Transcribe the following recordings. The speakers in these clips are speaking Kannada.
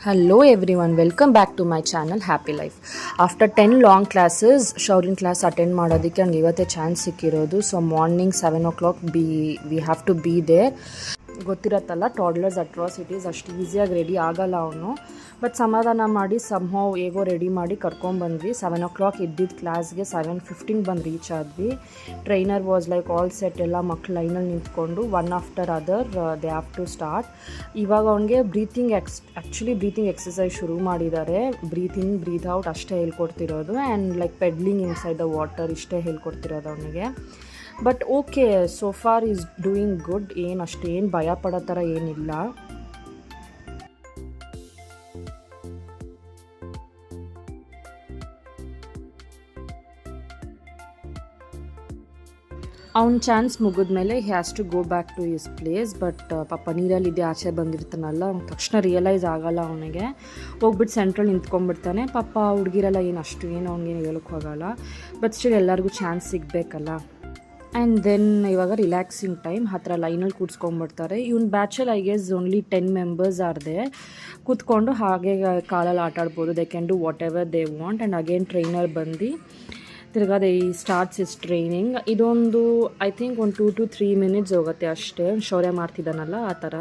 Hello everyone, welcome back to my channel Happy Life. After 10 long classes, Shaurin class attend ಮಾಡೋದಕ್ಕೆ ನನಗೆ ಇವತ್ತೇ ಚಾನ್ಸ್ ಸಿಕ್ಕಿರೋದು. So morning 7 o'clock we have to be there. ಗೊತ್ತಿರತ್ತಲ್ಲ ಟಾಡ್ಲರ್ಸ್ ಅಟ್ರಾಸಿಟೀಸ್ ಅಷ್ಟು ಈಸಿಯಾಗಿ ರೆಡಿ ಆಗಲ್ಲ ಅವನು. ಬಟ್ ಸಮಾಧಾನ ಮಾಡಿ ಸಮ್ಹೌ ಹೇಗೋ ರೆಡಿ ಮಾಡಿ ಕರ್ಕೊಂಡ್ಬಂದ್ವಿ. 7 o'clock ಇದ್ದಿದ್ದು ಕ್ಲಾಸ್ಗೆ 7:15 ಬಂದು ರೀಚ್ ಆದ್ವಿ. Trainer was like all set, ಎಲ್ಲ ಮಕ್ಳು ಲೈನಲ್ಲಿ ನಿಂತ್ಕೊಂಡು one after other they have to start. ಇವಾಗ ಅವನಿಗೆ ಬ್ರೀತಿಂಗ್ ಎಕ್ಸಸೈಸ್ ಶುರು ಮಾಡಿದ್ದಾರೆ. ಬ್ರೀತ್ ಇನ್ ಬ್ರೀತ್ ಔಟ್ ಅಷ್ಟೇ ಹೇಳ್ಕೊಡ್ತಿರೋದು. And like pedalling inside the water ಇಷ್ಟೇ ಹೇಳ್ಕೊಡ್ತಿರೋದು ಅವನಿಗೆ. But okay, so far is doing good. ಅಷ್ಟೇನು ಭಯ ಪಡೋ ಥರ ಏನಿಲ್ಲ. ಅವ್ನ ಚಾನ್ಸ್ ಮುಗಿದ್ಮೇಲೆ he has to go back to his place. But ಪಾಪ ನೀರಲ್ಲಿದ್ದೆ ಆಚೆ ಬಂದಿರ್ತಾನಲ್ಲ, ಅವ್ನು ತಕ್ಷಣ ರಿಯಲೈಸ್ ಆಗಲ್ಲ. ಅವನಿಗೆ ಹೋಗ್ಬಿಟ್ಟು ಸೆಂಟ್ರಲ್ಲಿ ನಿಂತ್ಕೊಂಡ್ಬಿಡ್ತಾನೆ. ಪಾಪ ಹುಡುಗಿರೆಲ್ಲ ಏನು ಅವ್ನಿಗೇನು ಹೇಳೋಕ್ಕೆ ಹೋಗಲ್ಲ. ಬಟ್ ಸ್ಟಿಲ್ ಎಲ್ಲರಿಗೂ ಚಾನ್ಸ್ ಸಿಗಬೇಕಲ್ಲ. ಆ್ಯಂಡ್ ದೆನ್ ಇವಾಗ ರಿಲ್ಯಾಕ್ಸಿಂಗ್ ಟೈಮ್ ಹತ್ತಿರ ಲೈನಲ್ಲಿ ಕೂತ್ಕೊಂಡ್ಬಿಡ್ತಾರೆ. ಇವನ್ ಬ್ಯಾಚಲ್ಲಿ ಐ ಗೆಸ್ ಓನ್ಲಿ 10 members ಆರ್ದೆ. ಕೂತ್ಕೊಂಡು ಹಾಗೆ ಕಾಲಲ್ಲಿ ಆಟ ಆಡ್ಬೋದು. They can do what ever they want. And again trainer ಬಂದು ತಿರ್ಗಾ ದೇ ಸ್ಟಾರ್ಟ್ಸ್ ಇಸ್ ಟ್ರೈನಿಂಗ್. ಇದೊಂದು ಐ ಥಿಂಕ್ ಒಂದು 2 to 3 minutes ಹೋಗುತ್ತೆ ಅಷ್ಟೇ. ಶೌರ್ಯ ಮಾಡ್ತಿದ್ದಾನಲ್ಲ ಆ ಥರ.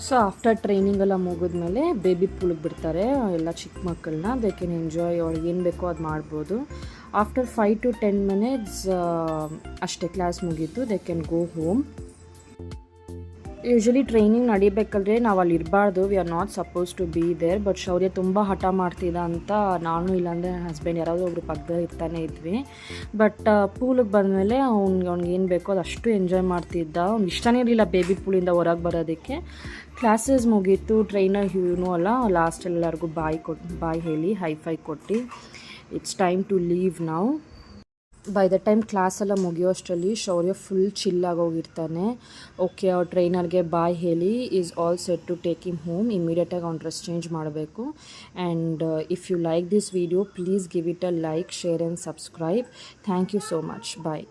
ಸೊ ಆಫ್ಟರ್ ಟ್ರೈನಿಂಗ್ ಎಲ್ಲ ಮುಗಿದ್ಮೇಲೆ ಬೇಬಿ ಪೂಲಿಗೆ ಬಿಡ್ತಾರೆ ಎಲ್ಲ ಚಿಕ್ಕ ಮಕ್ಕಳನ್ನ. ದೇ ಕ್ಯಾನ್ ಎಂಜಾಯ್, ಅವ್ರಿಗೆ ಏನು ಬೇಕೋ ಅದು ಮಾಡ್ಬೋದು. ಆಫ್ಟರ್ 5 to 10 minutes ಅಷ್ಟೇ ಕ್ಲಾಸ್ ಮುಗೀತು. They can go home. Usually training ನಡಿಬೇಕಾದ್ರೆ ನಾವು ಅಲ್ಲಿ ಇರಬಾರ್ದು. We are not suppose to be there. But Shaurya ತುಂಬ ಹಠ ಮಾಡ್ತಿದ್ದ ಅಂತ ನಾನು ಇಲ್ಲಾಂದರೆ ನನ್ನ ಹಸ್ಬೆಂಡ್ ಯಾರಾದರೂ ಒಬ್ರು ಪಕ್ಕದಲ್ಲಿ ಇರ್ತಾನೆ ಇದ್ವಿ. ಬಟ್ ಪೂಲಿಗೆ ಬಂದಮೇಲೆ ಅವ್ನಿಗೆ ಏನು ಬೇಕೋ ಅದು ಅಷ್ಟು ಎಂಜಾಯ್ ಮಾಡ್ತಿದ್ದ. ಅವ್ನಿಗೆ ಇಷ್ಟನೇ ಇರಲಿಲ್ಲ ಬೇಬಿ ಪೂಲಿಂದ ಹೊರಗೆ ಬರೋದಕ್ಕೆ. ಕ್ಲಾಸಸ್ ಮುಗೀತು. ಟ್ರೈನರ್ ಇವನು ಅಲ್ಲ, ಲಾಸ್ಟಲ್ಲಿ ಎಲ್ಲರಿಗೂ ಬಾಯ್ ಹೇಳಿ ಹೈ-ಫೈ ಕೊಟ್ಟು ಇಟ್ಸ್ ಟೈಮ್ ಟು ಲೀವ್ ನಾವು. ಬೈ ದ ಟೈಮ್ ಕ್ಲಾಸ್ ಎಲ್ಲ ಮುಗಿಯೋಷ್ಟರಲ್ಲಿ ಶೌರ್ಯ ಫುಲ್ ಚಿಲ್ಲಾಗೋಗಿರ್ತಾನೆ. ಓಕೆ, ಅವ್ರ ಟ್ರೈನರ್ಗೆ ಬಾಯ್ ಹೇಳಿ is all set to take him home. ಇಮಿಡಿಯೇಟಾಗಿ ಅವ್ನು ಡ್ರೆಸ್ ಚೇಂಜ್ ಮಾಡಬೇಕು. And if you like this video please give it a like, share and subscribe. Thank you so much. Bye.